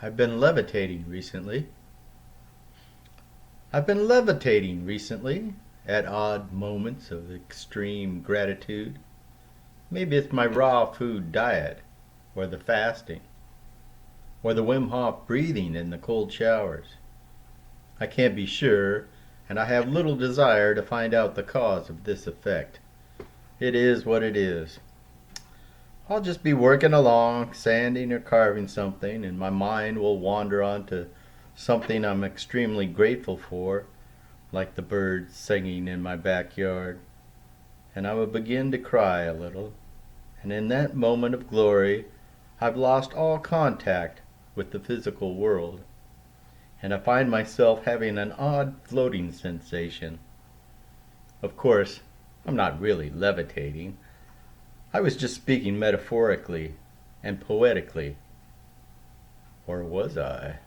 I've been levitating recently. I've been levitating recently at odd moments of extreme gratitude. Maybe it's my raw food diet, or the fasting, or the Wim Hof breathing in the cold showers. I can't be sure, and I have little desire to find out the cause of this effect. It is what it is. I'll just be working along, sanding or carving something, and my mind will wander on to something I'm extremely grateful for, like the birds singing in my backyard. And I will begin to cry a little, and in that moment of glory I've lost all contact with the physical world, and I find myself having an odd floating sensation. Of course, I'm not really levitating. I was just speaking metaphorically and poetically. Or was I?